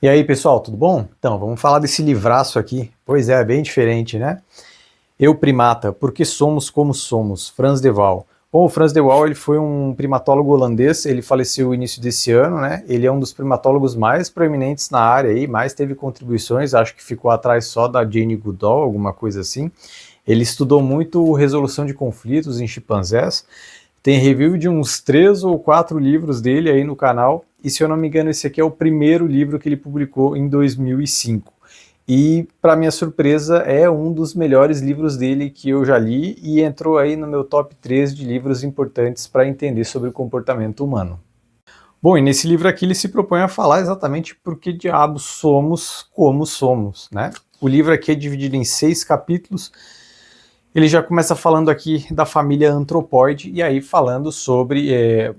E aí, pessoal, tudo bom? Então, vamos falar desse livraço aqui. Pois é, bem diferente, né? Eu, primata, por que somos como somos? Frans de Waal. Bom, o Frans de Waal, ele foi um primatólogo holandês, ele faleceu no início desse ano, né? Ele é um dos primatólogos mais proeminentes na área aí, mais teve contribuições, acho que ficou atrás só da Jane Goodall, alguma coisa assim. Ele estudou muito resolução de conflitos em chimpanzés, tem review de uns 3 ou 4 livros dele aí no canal, e se eu não me engano esse aqui é o primeiro livro que ele publicou em 2005. E, para minha surpresa, é um dos melhores livros dele que eu já li e entrou aí no meu top 3 de livros importantes para entender sobre o comportamento humano. Bom, e nesse livro aqui ele se propõe a falar exatamente por que diabos somos como somos, né? O livro aqui é dividido em 6 capítulos. Ele já começa falando aqui da família Anthropoid e aí falando sobre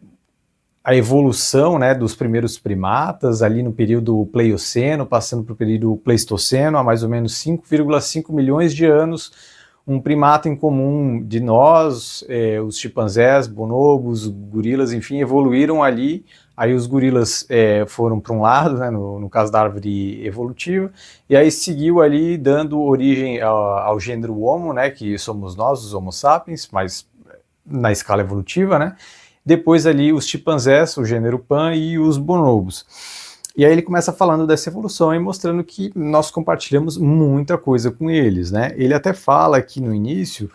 a evolução, né, dos primeiros primatas ali no período Pleioceno, passando para o período Pleistoceno, há mais ou menos 5,5 milhões de anos, um primata em comum de nós, os chimpanzés, bonobos, gorilas, enfim, evoluíram ali. Aí os gorilas foram para um lado, né, no caso da árvore evolutiva, e aí seguiu ali dando origem ao gênero Homo, né, que somos nós, os Homo sapiens, mas na escala evolutiva, né? Depois ali os chimpanzés, o gênero Pan e os bonobos. E aí ele começa falando dessa evolução e mostrando que nós compartilhamos muita coisa com eles, né? Ele até fala aqui no início,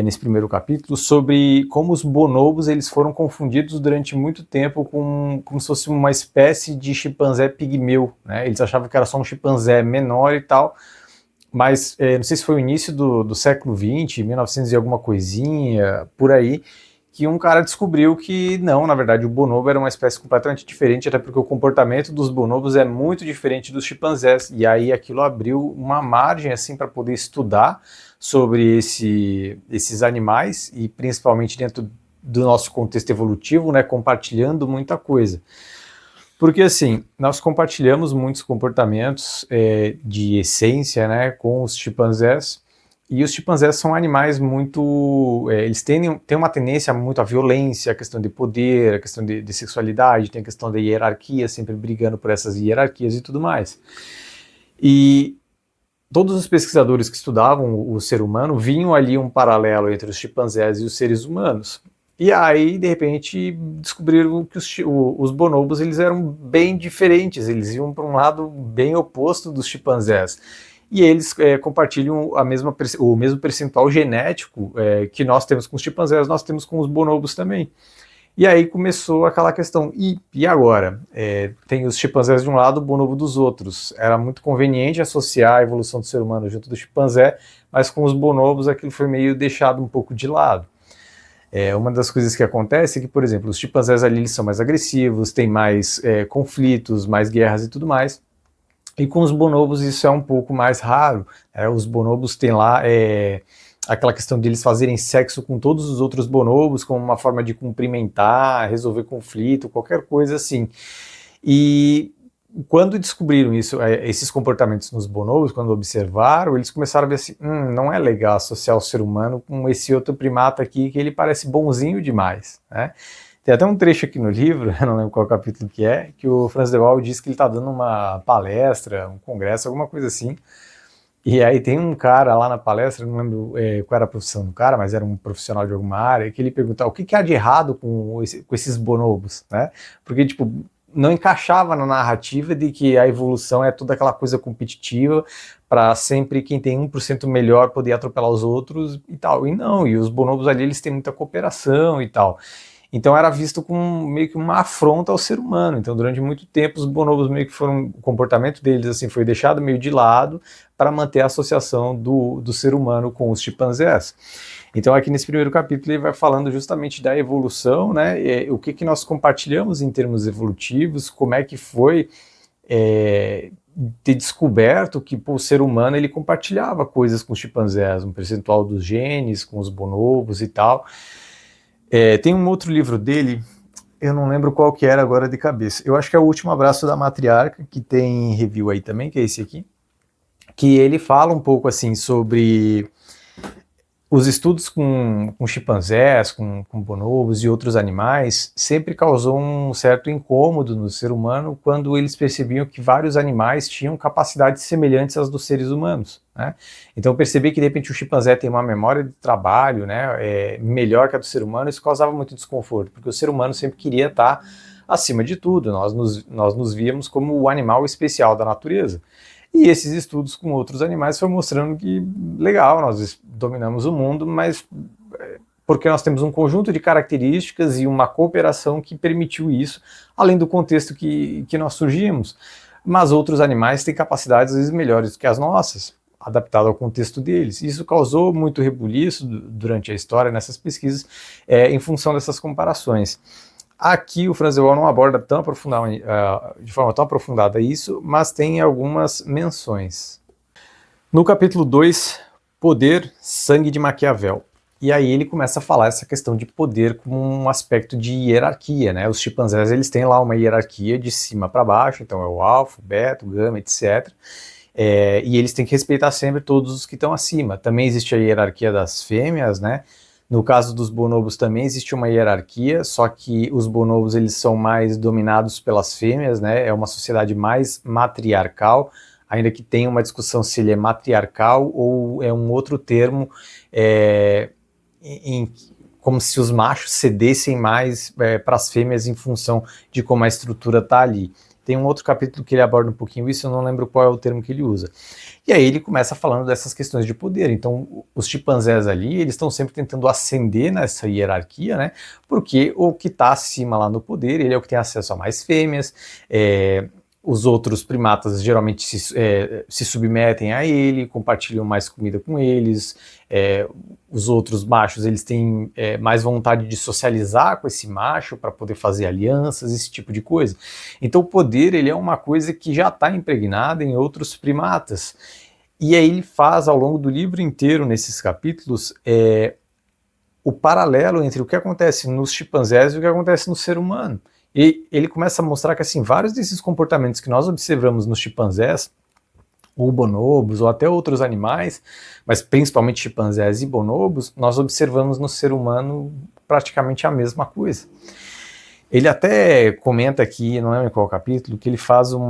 nesse primeiro capítulo, sobre como os bonobos eles foram confundidos durante muito tempo com como se fosse uma espécie de chimpanzé pigmeu, né? Eles achavam que era só um chimpanzé menor e tal, mas não sei se foi o início do século XX, 1900 e alguma coisinha, por aí, que um cara descobriu que não, na verdade o bonobo era uma espécie completamente diferente, até porque o comportamento dos bonobos é muito diferente dos chimpanzés, e aí aquilo abriu uma margem assim para poder estudar sobre esses animais, e principalmente dentro do nosso contexto evolutivo, né, compartilhando muita coisa. Porque assim, nós compartilhamos muitos comportamentos de essência, né, com os chimpanzés, e os chimpanzés são animais muito. Eles têm uma tendência muito à violência, a questão de poder, a questão de sexualidade, tem a questão da hierarquia, sempre brigando por essas hierarquias e tudo mais. E todos os pesquisadores que estudavam o ser humano vinham ali um paralelo entre os chimpanzés e os seres humanos. E aí, de repente, descobriram que os bonobos eles eram bem diferentes, eles iam para um lado bem oposto dos chimpanzés. E eles compartilham o mesmo percentual genético que nós temos com os chimpanzés, nós temos com os bonobos também. E aí começou aquela questão, e agora? Tem os chimpanzés de um lado, o bonobo dos outros. Era muito conveniente associar a evolução do ser humano junto do chimpanzé, mas com os bonobos aquilo foi meio deixado um pouco de lado. Uma das coisas que acontece é que, por exemplo, os chimpanzés ali eles são mais agressivos, têm mais conflitos, mais guerras e tudo mais. E com os bonobos isso é um pouco mais raro. Os bonobos têm lá aquela questão de eles fazerem sexo com todos os outros bonobos como uma forma de cumprimentar, resolver conflito, qualquer coisa assim. E quando descobriram isso, esses comportamentos nos bonobos, quando observaram, eles começaram a ver assim, não é legal associar o ser humano com esse outro primata aqui que ele parece bonzinho demais, né? Tem até um trecho aqui no livro, eu não lembro qual capítulo que o Frans de Waal diz que ele está dando uma palestra, um congresso, alguma coisa assim, e aí tem um cara lá na palestra, não lembro qual era a profissão do cara, mas era um profissional de alguma área, que ele pergunta o que há de errado com esses bonobos, né? Porque, tipo, não encaixava na narrativa de que a evolução é toda aquela coisa competitiva para sempre quem tem 1% melhor poder atropelar os outros e tal. E não, e os bonobos ali eles têm muita cooperação e tal. Então era visto como meio que uma afronta ao ser humano. Então durante muito tempo os bonobos meio que foram, o comportamento deles assim foi deixado meio de lado para manter a associação do ser humano com os chimpanzés. Então aqui nesse primeiro capítulo ele vai falando justamente da evolução, né? O que nós compartilhamos em termos evolutivos, como é que foi ter descoberto que o ser humano ele compartilhava coisas com os chimpanzés, um percentual dos genes com os bonobos e tal. Tem um outro livro dele, eu não lembro qual que era agora de cabeça. Eu acho que é O Último Abraço da Matriarca, que tem review aí também, que é esse aqui. Que ele fala um pouco assim sobre Os estudos com chimpanzés, com bonobos e outros animais sempre causou um certo incômodo no ser humano quando eles percebiam que vários animais tinham capacidades semelhantes às dos seres humanos, né? Então perceber que de repente o chimpanzé tem uma memória de trabalho, né, melhor que a do ser humano, isso causava muito desconforto, porque o ser humano sempre queria estar acima de tudo, nós nos víamos como o animal especial da natureza. E esses estudos com outros animais foram mostrando que, legal, nós dominamos o mundo, mas porque nós temos um conjunto de características e uma cooperação que permitiu isso, além do contexto que nós surgimos. Mas outros animais têm capacidades às vezes melhores do que as nossas, adaptado ao contexto deles. Isso causou muito rebuliço durante a história nessas pesquisas, em função dessas comparações. Aqui o Franz de Waal não aborda de forma tão aprofundada isso, mas tem algumas menções. No capítulo 2, Poder, Sangue de Maquiavel. E aí ele começa a falar essa questão de poder como um aspecto de hierarquia, né? Os chimpanzés, eles têm lá uma hierarquia de cima para baixo, então é o alfa, o beta, o gama, etc. E eles têm que respeitar sempre todos os que estão acima. Também existe a hierarquia das fêmeas, né? No caso dos bonobos também existe uma hierarquia, só que os bonobos eles são mais dominados pelas fêmeas, né? É uma sociedade mais matriarcal, ainda que tenha uma discussão se ele é matriarcal ou é um outro termo, como se os machos cedessem mais para as fêmeas em função de como a estrutura está ali. Tem um outro capítulo que ele aborda um pouquinho isso, eu não lembro qual é o termo que ele usa. E aí ele começa falando dessas questões de poder. Então, os chimpanzés ali, eles estão sempre tentando ascender nessa hierarquia, né? Porque o que está acima lá no poder, ele é o que tem acesso a mais fêmeas, os outros primatas geralmente se submetem a ele, compartilham mais comida com eles, os outros machos eles têm mais vontade de socializar com esse macho para poder fazer alianças, esse tipo de coisa. Então o poder ele é uma coisa que já está impregnada em outros primatas. E aí ele faz ao longo do livro inteiro, nesses capítulos, o paralelo entre o que acontece nos chimpanzés e o que acontece no ser humano. E ele começa a mostrar que assim, vários desses comportamentos que nós observamos nos chimpanzés, ou bonobos, ou até outros animais, mas principalmente chimpanzés e bonobos, nós observamos no ser humano praticamente a mesma coisa. Ele até comenta aqui, não lembro em qual capítulo, que ele faz um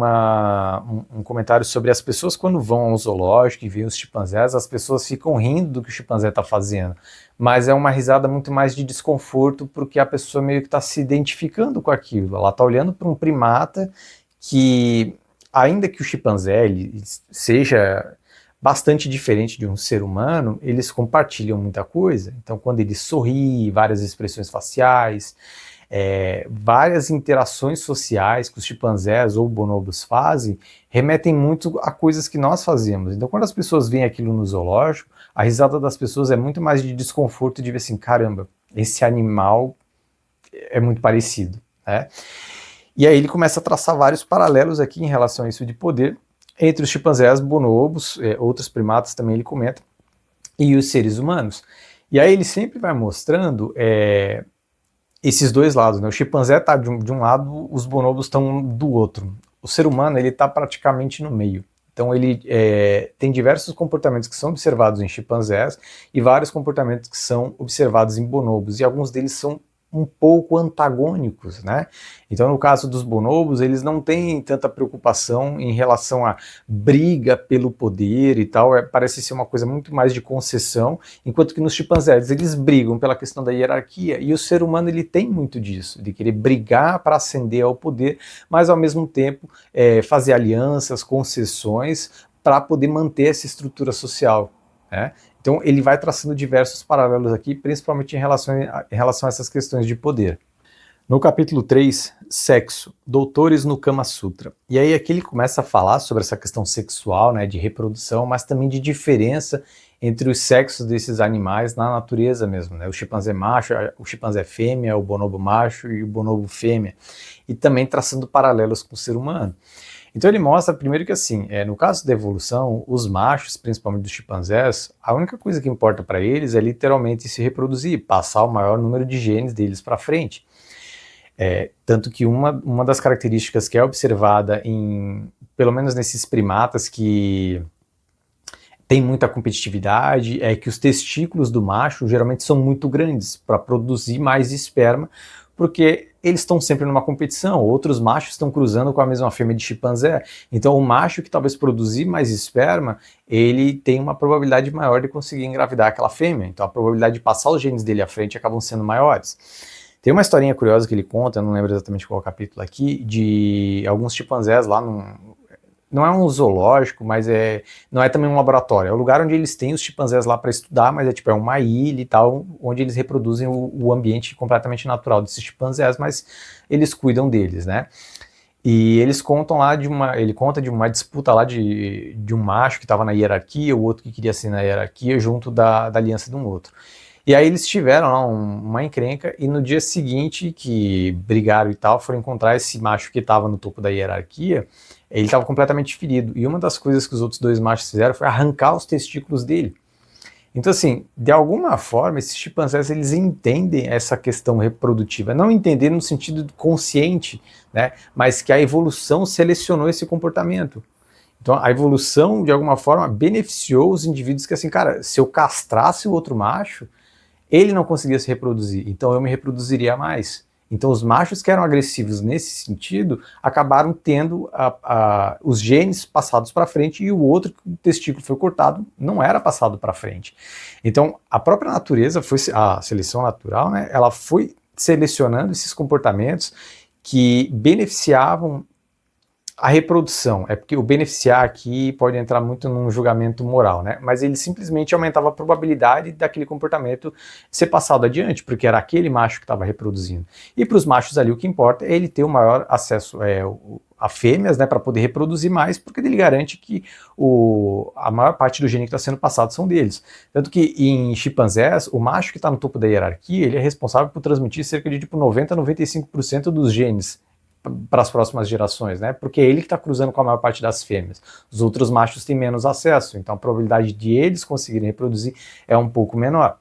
comentário sobre as pessoas quando vão ao zoológico e veem os chimpanzés, as pessoas ficam rindo do que o chimpanzé está fazendo, mas é uma risada muito mais de desconforto porque a pessoa meio que está se identificando com aquilo, ela está olhando para um primata que, ainda que o chimpanzé ele seja bastante diferente de um ser humano, eles compartilham muita coisa, então quando ele sorri, várias expressões faciais, várias interações sociais que os chimpanzés ou bonobos fazem remetem muito a coisas que nós fazemos. Então, quando as pessoas veem aquilo no zoológico, a risada das pessoas é muito mais de desconforto, de ver assim, caramba, esse animal é muito parecido, né? E aí ele começa a traçar vários paralelos aqui em relação a isso de poder entre os chimpanzés, bonobos, outros primatas também ele comenta, e os seres humanos. E aí ele sempre vai mostrando esses dois lados, né? O chimpanzé está de um lado, os bonobos estão do outro. O ser humano ele está praticamente no meio. Então ele tem diversos comportamentos que são observados em chimpanzés e vários comportamentos que são observados em bonobos, e alguns deles são um pouco antagônicos, né? Então, no caso dos bonobos, eles não têm tanta preocupação em relação à briga pelo poder e tal, parece ser uma coisa muito mais de concessão, enquanto que nos chimpanzés eles brigam pela questão da hierarquia, e o ser humano ele tem muito disso, de querer brigar para ascender ao poder, mas ao mesmo tempo fazer alianças, concessões, para poder manter essa estrutura social, né? Então ele vai traçando diversos paralelos aqui, principalmente em relação a essas questões de poder. No capítulo 3, Sexo, Doutores no Kama Sutra. E aí aqui ele começa a falar sobre essa questão sexual, né, de reprodução, mas também de diferença entre os sexos desses animais na natureza mesmo, né? O chimpanzé macho, o chimpanzé fêmea, o bonobo macho e o bonobo fêmea. E também traçando paralelos com o ser humano. Então ele mostra primeiro que assim, no caso da evolução, os machos, principalmente dos chimpanzés, a única coisa que importa para eles é literalmente se reproduzir, passar o maior número de genes deles para frente. Tanto que uma das características que é observada pelo menos nesses primatas que tem muita competitividade, é que os testículos do macho geralmente são muito grandes para produzir mais esperma, porque eles estão sempre numa competição, outros machos estão cruzando com a mesma fêmea de chimpanzé, então o macho que talvez produzir mais esperma, ele tem uma probabilidade maior de conseguir engravidar aquela fêmea, então a probabilidade de passar os genes dele à frente acabam sendo maiores. Tem uma historinha curiosa que ele conta, eu não lembro exatamente qual capítulo aqui, de alguns chimpanzés lá não é um zoológico, mas não é também um laboratório. É o lugar onde eles têm os chimpanzés lá para estudar, mas é uma ilha e tal, onde eles reproduzem o ambiente completamente natural desses chimpanzés, mas eles cuidam deles, né? E eles contam lá ele conta de uma disputa lá de um macho que estava na hierarquia, o outro que queria ser na hierarquia, junto da aliança de um outro. E aí eles tiveram lá uma encrenca, e no dia seguinte que brigaram e tal, foram encontrar esse macho que estava no topo da hierarquia, ele estava completamente ferido, e uma das coisas que os outros dois machos fizeram foi arrancar os testículos dele. Então assim, de alguma forma, esses chimpanzés, eles entendem essa questão reprodutiva, não entender no sentido consciente, né, mas que a evolução selecionou esse comportamento. Então a evolução, de alguma forma, beneficiou os indivíduos que assim, cara, se eu castrasse o outro macho, ele não conseguia se reproduzir, então eu me reproduziria mais. Então os machos que eram agressivos nesse sentido acabaram tendo os genes passados para frente, e o outro, o testículo foi cortado, não era passado para frente. Então a própria natureza, a seleção natural, né, ela foi selecionando esses comportamentos que beneficiavam a reprodução. É porque o beneficiar aqui pode entrar muito num julgamento moral, né? Mas ele simplesmente aumentava a probabilidade daquele comportamento ser passado adiante, porque era aquele macho que estava reproduzindo. E para os machos ali o que importa é ele ter o maior acesso a fêmeas, né, para poder reproduzir mais, porque ele garante que a maior parte do gene que está sendo passado são deles. Tanto que em chimpanzés, o macho que está no topo da hierarquia, ele é responsável por transmitir cerca de 90 a 95% dos genes para as próximas gerações, né? Porque é ele que está cruzando com a maior parte das fêmeas. Os outros machos têm menos acesso, então a probabilidade de eles conseguirem reproduzir é um pouco menor.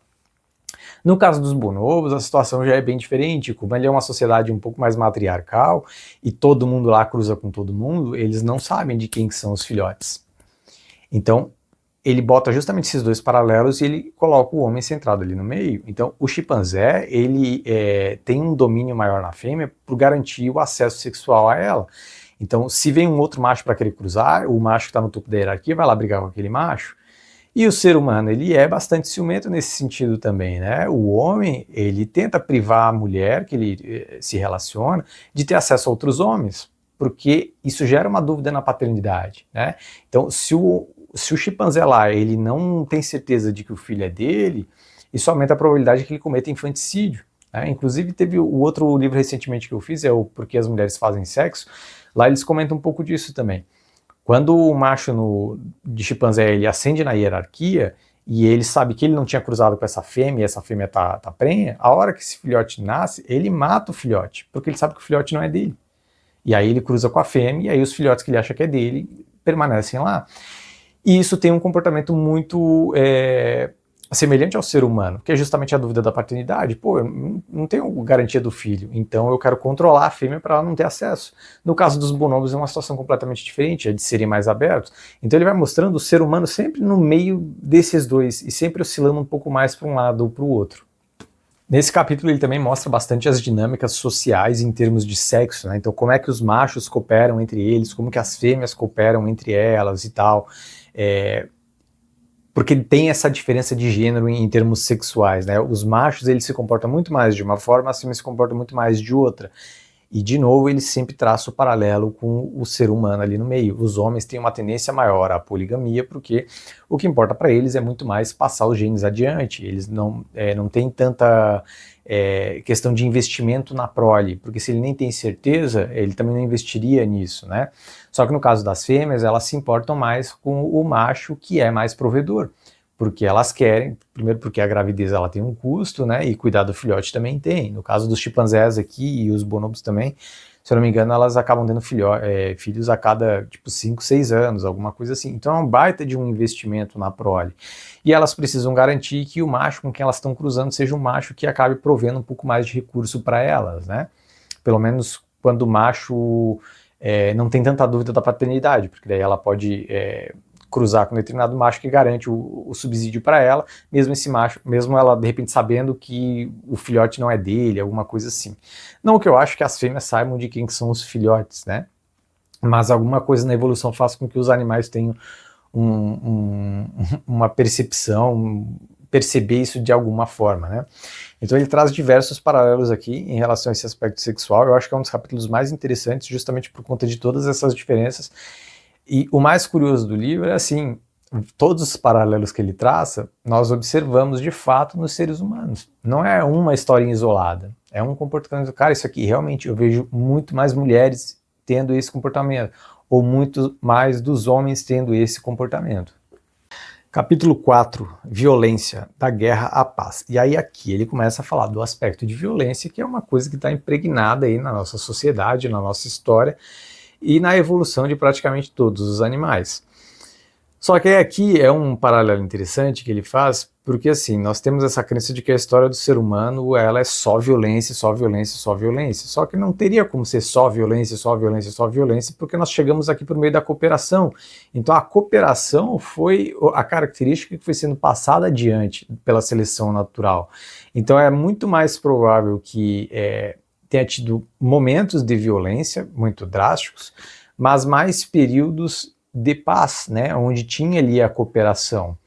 No caso dos bonobos, a situação já é bem diferente. Como ele é uma sociedade um pouco mais matriarcal e todo mundo lá cruza com todo mundo, eles não sabem de quem que são os filhotes. Então, ele bota justamente esses dois paralelos e ele coloca o homem centrado ali no meio. Então, o chimpanzé, ele tem um domínio maior na fêmea por garantir o acesso sexual a ela. Então, se vem um outro macho para querer cruzar, o macho que está no topo da hierarquia vai lá brigar com aquele macho. E o ser humano, ele é bastante ciumento nesse sentido também, né? O homem, ele tenta privar a mulher que ele se relaciona de ter acesso a outros homens, porque isso gera uma dúvida na paternidade, né? Então, se o chimpanzé lá, ele não tem certeza de que o filho é dele, isso aumenta a probabilidade de que ele cometa infanticídio, né? Inclusive teve o outro livro recentemente que eu fiz, é o Porque as Mulheres Fazem Sexo, lá eles comentam um pouco disso também. Quando o macho de chimpanzé, ele ascende na hierarquia, e ele sabe que ele não tinha cruzado com essa fêmea, e essa fêmea tá prenha, a hora que esse filhote nasce, ele mata o filhote, porque ele sabe que o filhote não é dele. E aí ele cruza com a fêmea, e aí os filhotes que ele acha que é dele permanecem lá. E isso tem um comportamento muito semelhante ao ser humano, que é justamente a dúvida da paternidade. Pô, eu não tenho garantia do filho, então eu quero controlar a fêmea para ela não ter acesso. No caso dos bonobos é uma situação completamente diferente, é de serem mais abertos. Então ele vai mostrando o ser humano sempre no meio desses dois, e sempre oscilando um pouco mais para um lado ou para o outro. Nesse capítulo ele também mostra bastante as dinâmicas sociais em termos de sexo, né? Então como é que os machos cooperam entre eles, como que as fêmeas cooperam entre elas e tal. Porque tem essa diferença de gênero em termos sexuais, né? Os machos, eles se comportam muito mais de uma forma, as fêmeas se comportam muito mais de outra. E, de novo, ele sempre traça o paralelo com o ser humano ali no meio. Os homens têm uma tendência maior à poligamia, porque o que importa para eles é muito mais passar os genes adiante. Eles não têm tanta questão de investimento na prole, porque se ele nem tem certeza, ele também não investiria nisso, né? Só que no caso das fêmeas, elas se importam mais com o macho que é mais provedor, porque elas querem, primeiro porque a gravidez ela tem um custo, né, e cuidar do filhote também tem. No caso dos chimpanzés aqui e os bonobos também, se eu não me engano, elas acabam tendo filhos a cada, 5, 6 anos, alguma coisa assim. Então é um baita de um investimento na prole. E elas precisam garantir que o macho com quem elas estão cruzando seja um macho que acabe provendo um pouco mais de recurso para elas, né? Pelo menos quando o macho não tem tanta dúvida da paternidade, porque daí ela pode cruzar com determinado macho que garante o subsídio para ela, mesmo esse macho, mesmo ela de repente sabendo que o filhote não é dele, alguma coisa assim. Não que eu acho que as fêmeas saibam de quem são os filhotes, né? Mas alguma coisa na evolução faz com que os animais tenham uma percepção, perceber isso de alguma forma, né? Então ele traz diversos paralelos aqui em relação a esse aspecto sexual. Eu acho que é um dos capítulos mais interessantes, justamente por conta de todas essas diferenças. E o mais curioso do livro é assim, todos os paralelos que ele traça, nós observamos de fato nos seres humanos. Não é uma historinha isolada, é um comportamento. Cara, isso aqui realmente eu vejo muito mais mulheres tendo esse comportamento, ou muito mais dos homens tendo esse comportamento. Capítulo 4, violência, da guerra à paz. E aí aqui ele começa a falar do aspecto de violência, que é uma coisa que está impregnada aí na nossa sociedade, na nossa história e na evolução de praticamente todos os animais. Só que aqui é um paralelo interessante que ele faz, porque assim, nós temos essa crença de que a história do ser humano, ela é só violência, só violência, só violência. Só que não teria como ser só violência, só violência, só violência, porque nós chegamos aqui por meio da cooperação. Então a cooperação foi a característica que foi sendo passada adiante pela seleção natural. Então é muito mais provável que tenha tido momentos de violência muito drásticos, mas mais períodos de paz, né, onde tinha ali a cooperação.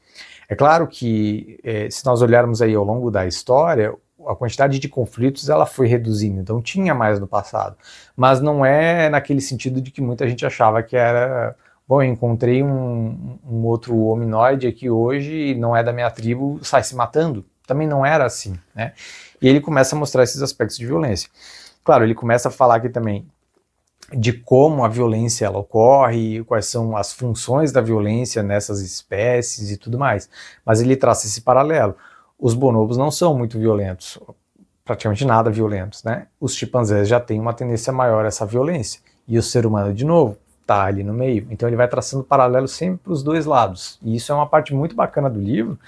É claro que se nós olharmos aí ao longo da história, a quantidade de conflitos ela foi reduzindo, então tinha mais no passado, mas não é naquele sentido de que muita gente achava que era, bom, eu encontrei um outro hominoide aqui hoje, não é da minha tribo, sai se matando. Também não era assim, né? E ele começa a mostrar esses aspectos de violência. Claro, ele começa a falar aqui também de como a violência ela ocorre, quais são as funções da violência nessas espécies e tudo mais. Mas ele traça esse paralelo. Os bonobos não são muito violentos, praticamente nada violentos, né? Os chimpanzés já têm uma tendência maior a essa violência. E o ser humano, de novo, está ali no meio. Então ele vai traçando paralelo sempre para os dois lados. E isso é uma parte muito bacana do livro,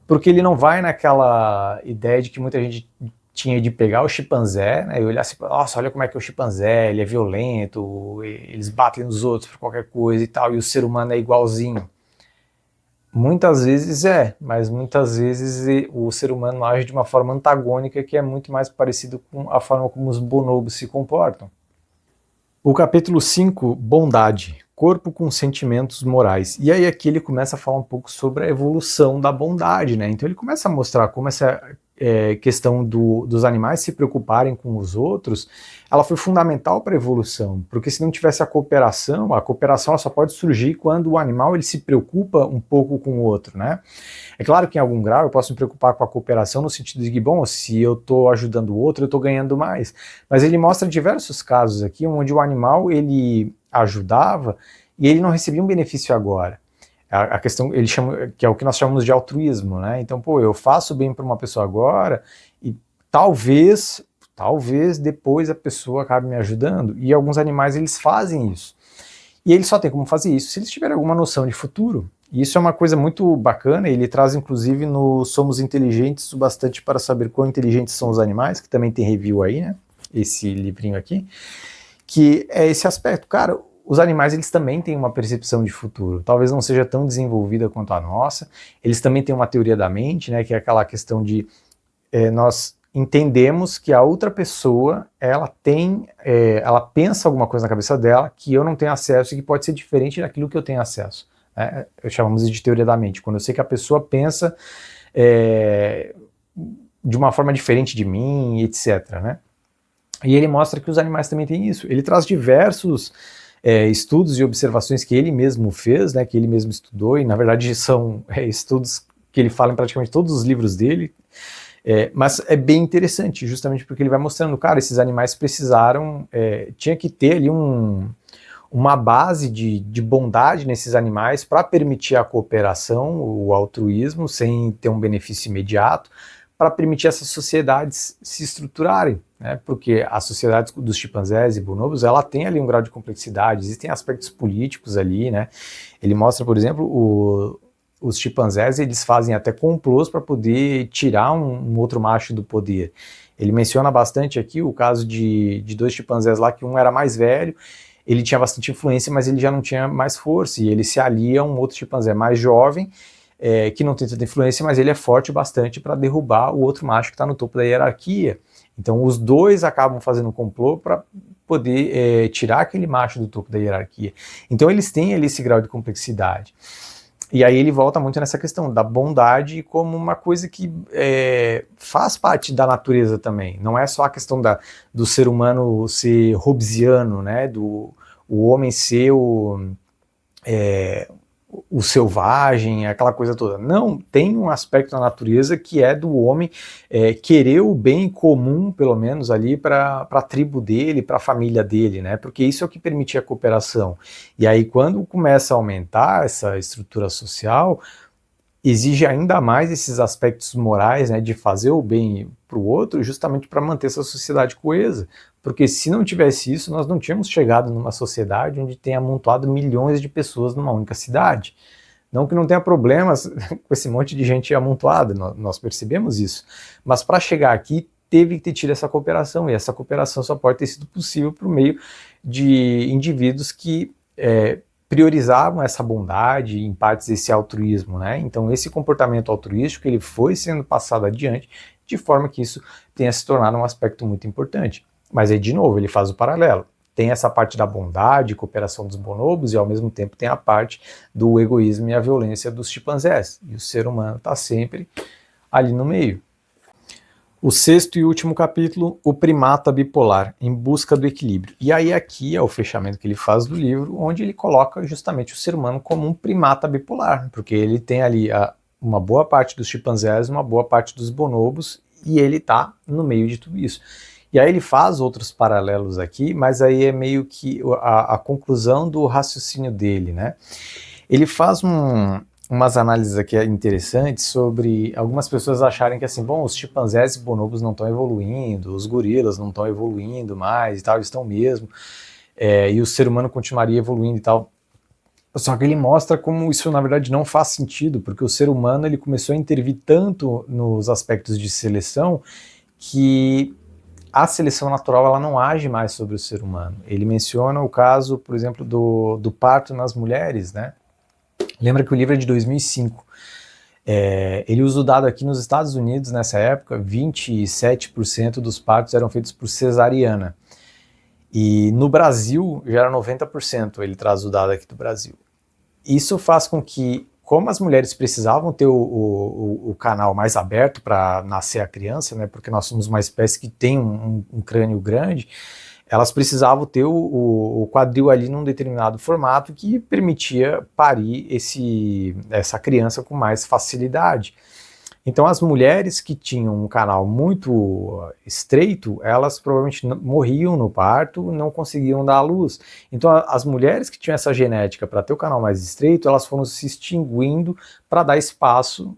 porque ele não vai naquela ideia de que muita gente tinha de pegar o chimpanzé, né, e olhar assim, nossa, olha como é que é o chimpanzé, ele é violento, eles batem nos outros por qualquer coisa e tal, e o ser humano é igualzinho. Muitas vezes mas muitas vezes o ser humano age de uma forma antagônica que é muito mais parecido com a forma como os bonobos se comportam. O capítulo 5, bondade, corpo com sentimentos morais. E aí aqui ele começa a falar um pouco sobre a evolução da bondade, né? Então ele começa a mostrar como essa questão dos animais se preocuparem com os outros, ela foi fundamental para a evolução, porque se não tivesse a cooperação ela só pode surgir quando o animal ele se preocupa um pouco com o outro, né? É claro que em algum grau eu posso me preocupar com a cooperação no sentido de que, bom, se eu estou ajudando o outro, eu estou ganhando mais. Mas ele mostra diversos casos aqui onde o animal ele ajudava e ele não recebia um benefício agora. A questão, ele chama, que é o que nós chamamos de altruísmo, né? Então, pô, eu faço bem para uma pessoa agora e talvez depois a pessoa acabe me ajudando. E alguns animais, eles fazem isso. E eles só têm como fazer isso se eles tiverem alguma noção de futuro. E isso é uma coisa muito bacana, ele traz inclusive no Somos Inteligentes o bastante para saber quão inteligentes são os animais, que também tem review aí, né? Esse livrinho aqui, que é esse aspecto. Cara, os animais eles também têm uma percepção de futuro, talvez não seja tão desenvolvida quanto a nossa, eles também têm uma teoria da mente, né, que é aquela questão de nós entendemos que a outra pessoa, ela pensa alguma coisa na cabeça dela que eu não tenho acesso e que pode ser diferente daquilo que eu tenho acesso. Né? Chamamos de teoria da mente, quando eu sei que a pessoa pensa de uma forma diferente de mim, etc. Né? E ele mostra que os animais também têm isso, ele traz diversos estudos e observações que ele mesmo fez, né, que ele mesmo estudou, e na verdade são estudos que ele fala em praticamente todos os livros dele, mas é bem interessante, justamente porque ele vai mostrando, cara, esses animais precisaram, tinha que ter ali uma base de bondade nesses animais para permitir a cooperação, o altruísmo, sem ter um benefício imediato, para permitir essas sociedades se estruturarem, né? Porque a sociedade dos chimpanzés e bonobos, ela tem ali um grau de complexidade, existem aspectos políticos ali, né? Ele mostra, por exemplo, os chimpanzés, eles fazem até complôs para poder tirar um outro macho do poder. Ele menciona bastante aqui o caso de dois chimpanzés lá, que um era mais velho, ele tinha bastante influência, mas ele já não tinha mais força, e ele se alia a um outro chimpanzé mais jovem, que não tem tanta influência, mas ele é forte bastante para derrubar o outro macho que está no topo da hierarquia. Então os dois acabam fazendo um complô para poder tirar aquele macho do topo da hierarquia. Então eles têm ali esse grau de complexidade. E aí ele volta muito nessa questão da bondade como uma coisa que faz parte da natureza também. Não é só a questão do ser humano ser hobbesiano, né? O homem ser o selvagem, aquela coisa toda. Não, tem um aspecto da natureza que é do homem querer o bem comum, pelo menos ali, para a tribo dele, para a família dele, né? Porque isso é o que permitia a cooperação. E aí, quando começa a aumentar essa estrutura social, exige ainda mais esses aspectos morais, né, de fazer o bem para o outro, justamente para manter essa sociedade coesa. Porque se não tivesse isso, nós não tínhamos chegado numa sociedade onde tem amontoado milhões de pessoas numa única cidade. Não que não tenha problemas com esse monte de gente amontoada, nós percebemos isso. Mas para chegar aqui, teve que ter tido essa cooperação, e essa cooperação só pode ter sido possível por meio de indivíduos que priorizavam essa bondade, em partes esse altruísmo, né? Então esse comportamento altruístico ele foi sendo passado adiante de forma que isso tenha se tornado um aspecto muito importante. Mas aí, de novo, ele faz o paralelo. Tem essa parte da bondade, cooperação dos bonobos, e ao mesmo tempo tem a parte do egoísmo e a violência dos chimpanzés. E o ser humano está sempre ali no meio. O sexto e último capítulo, o primata bipolar, em busca do equilíbrio. E aí aqui é o fechamento que ele faz do livro, onde ele coloca justamente o ser humano como um primata bipolar, porque ele tem ali uma boa parte dos chimpanzés, uma boa parte dos bonobos, e ele está no meio de tudo isso. E aí ele faz outros paralelos aqui, mas aí é meio que a conclusão do raciocínio dele, né? Ele faz umas análises aqui interessantes sobre algumas pessoas acharem que assim, bom, os chimpanzés e bonobos não estão evoluindo, os gorilas não estão evoluindo mais e tal, eles estão mesmo, e o ser humano continuaria evoluindo e tal. Só que ele mostra como isso na verdade não faz sentido, porque o ser humano ele começou a intervir tanto nos aspectos de seleção que a seleção natural ela não age mais sobre o ser humano. Ele menciona o caso, por exemplo, do parto nas mulheres, né? Lembra que o livro é de 2005. Ele usa o dado aqui nos Estados Unidos, nessa época, 27% dos partos eram feitos por cesariana. E no Brasil já era 90%, ele traz o dado aqui do Brasil. Isso faz com que, como as mulheres precisavam ter o canal mais aberto para nascer a criança, né, porque nós somos uma espécie que tem um crânio grande, elas precisavam ter o quadril ali num determinado formato que permitia parir essa criança com mais facilidade. Então as mulheres que tinham um canal muito estreito, elas provavelmente morriam no parto, não conseguiam dar à luz. Então as mulheres que tinham essa genética para ter o canal mais estreito, elas foram se extinguindo para dar espaço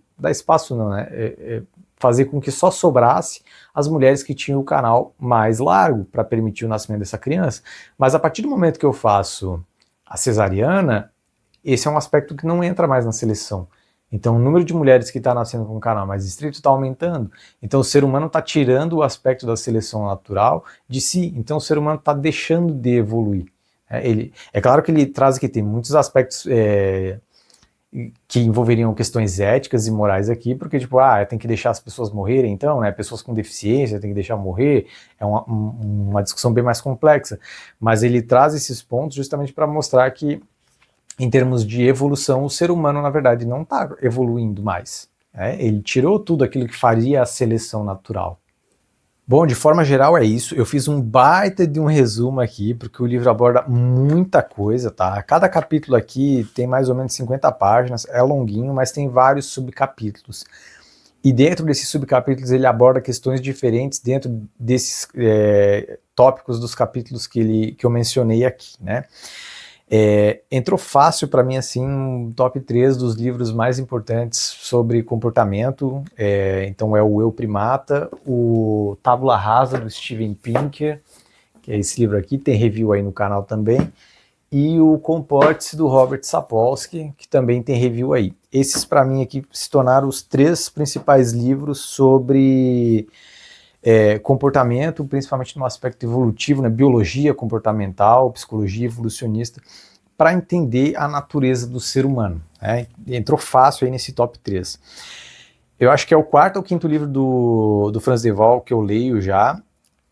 não, né? Fazer com que só sobrasse as mulheres que tinham o canal mais largo para permitir o nascimento dessa criança. Mas a partir do momento que eu faço a cesariana, esse é um aspecto que não entra mais na seleção. Então o número de mulheres que está nascendo com um canal mais estreito está aumentando. Então o ser humano está tirando o aspecto da seleção natural de si. Então o ser humano está deixando de evoluir. É claro que ele traz aqui, tem muitos aspectos que envolveriam questões éticas e morais aqui, porque tipo, tem que deixar as pessoas morrerem então, né, pessoas com deficiência tem que deixar morrer, é uma discussão bem mais complexa, mas ele traz esses pontos justamente para mostrar que em termos de evolução, o ser humano na verdade não está evoluindo mais, ele tirou tudo aquilo que faria a seleção natural. Bom, de forma geral é isso, eu fiz um baita de um resumo aqui, porque o livro aborda muita coisa, tá? Cada capítulo aqui tem mais ou menos 50 páginas, é longuinho, mas tem vários subcapítulos. E dentro desses subcapítulos ele aborda questões diferentes dentro desses tópicos dos capítulos que eu mencionei aqui, né? Entrou fácil para mim assim um top 3 dos livros mais importantes sobre comportamento, então é o Eu Primata, o Tábula Rasa do Steven Pinker, que é esse livro aqui, tem review aí no canal também, e o Comporte-se do Robert Sapolsky, que também tem review aí. Esses para mim aqui se tornaram os 3 principais livros sobre comportamento, principalmente no aspecto evolutivo, né, biologia comportamental, psicologia evolucionista, para entender a natureza do ser humano. Né? Entrou fácil aí nesse top 3. Eu acho que é o quarto ou quinto livro do Franz de Waal que eu leio já.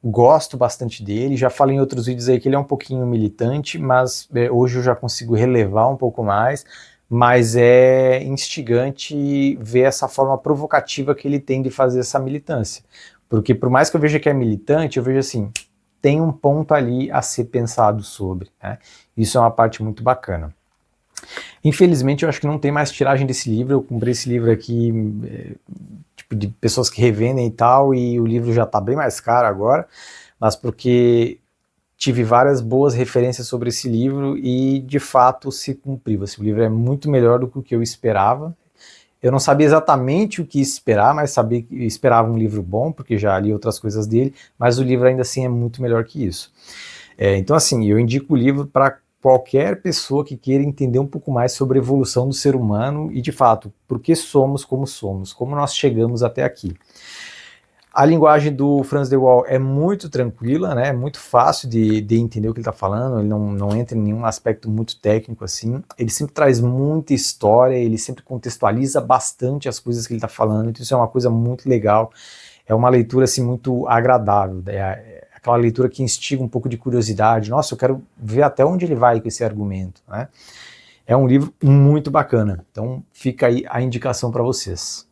Gosto bastante dele, já falei em outros vídeos aí que ele é um pouquinho militante, mas hoje eu já consigo relevar um pouco mais, mas é instigante ver essa forma provocativa que ele tem de fazer essa militância, porque por mais que eu veja que é militante, eu vejo assim, tem um ponto ali a ser pensado sobre, né? Isso é uma parte muito bacana. Infelizmente eu acho que não tem mais tiragem desse livro, eu comprei esse livro aqui tipo de pessoas que revendem e tal, e o livro já está bem mais caro agora, mas porque tive várias boas referências sobre esse livro e de fato se cumpriu. Esse livro é muito melhor do que o que eu esperava. Eu não sabia exatamente o que esperar, mas sabia que esperava um livro bom, porque já li outras coisas dele, mas o livro ainda assim é muito melhor que isso. Então assim, eu indico o livro para qualquer pessoa que queira entender um pouco mais sobre a evolução do ser humano e de fato, por que somos, como nós chegamos até aqui. A linguagem do Franz de Waal é muito tranquila, né? É muito fácil de entender o que ele está falando, ele não entra em nenhum aspecto muito técnico assim, ele sempre traz muita história, ele sempre contextualiza bastante as coisas que ele está falando, então isso é uma coisa muito legal, é uma leitura assim muito agradável, é aquela leitura que instiga um pouco de curiosidade, nossa, eu quero ver até onde ele vai com esse argumento, né? É um livro muito bacana, então fica aí a indicação para vocês.